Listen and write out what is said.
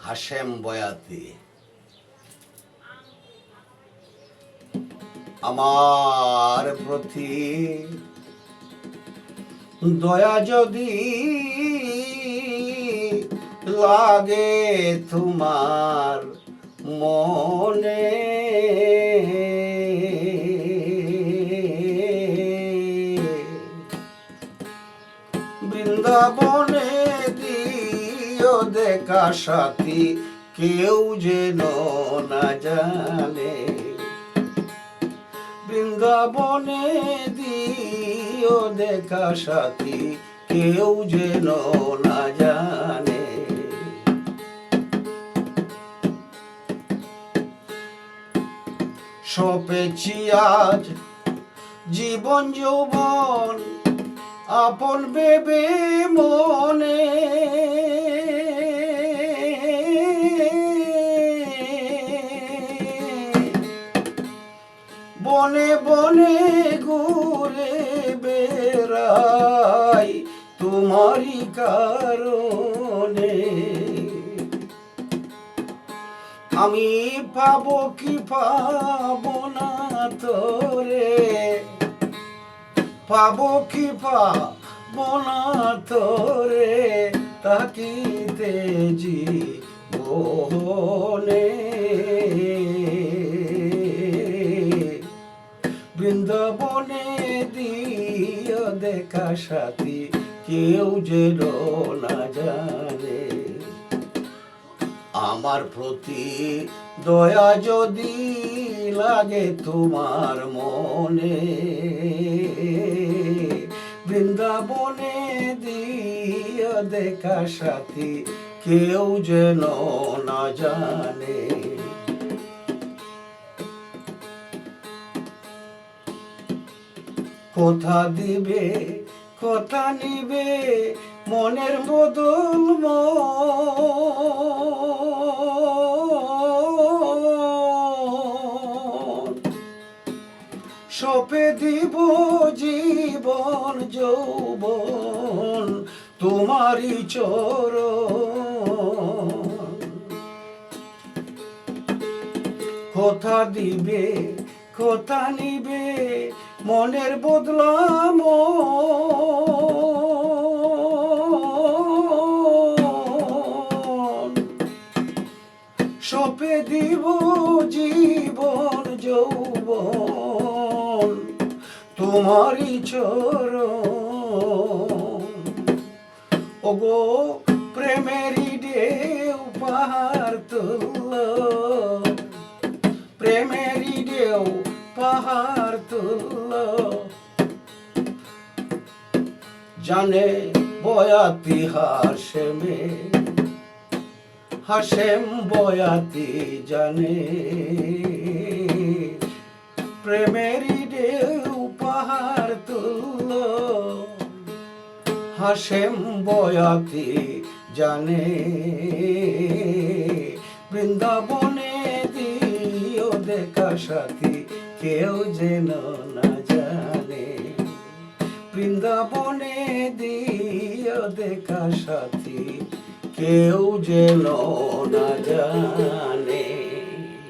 হাশেম বয়াতি। আমার প্রতি দয়া যদি লাগে তোমার মনে, বৃন্দাবনে দিও দেখা সাথী, কেউ যেন না জানে। বৃন্দাবনে দিও দেখা সাথী, কেউ যেন না জানে। সপেছি আজ জীবন যৌবন, আপন ভেবে মনে, বনে বনে ঘুরে বেড়াই তোমারই কারণে। আমি পাবো কি পাবো না তোরে, পাবো কি পাবো না তোরে, তাকিতে জীবনে। বৃন্দাবনে দিও দেখা সাথী, কেউ যেন না জানে। আমার প্রতি দয়া যদি লাগে তোমার মনে, বৃন্দাবনে দিও দেখা সাথী, কেউ যেন না জানে। কথা দিবে কথা নিবে মনের বদল সপে দিব জীবন যৌবন তোমারই চরণ। কথা দিবে কথা নিবে মনের বদলাম, সপে দিব জীবন যৌবন তোমারই চরণ। ওগো প্রেমেরই ঢেউ পাহাড় তুলল, প্রেমেরই ঢেউ পাহাড় তুলল, জানে বয়াতি হাশেমে, হাশেম বয়াতি জানে। প্রেমেরই ঢেউ পাহাড় তুলল, হাশেম বয়াতি জানে। বৃন্দাবনে দিও দেখা সাথী, কেউ যেন না জানে। বৃন্দাবনে দিও দেখা সাথী, কেউ যেন না জানে।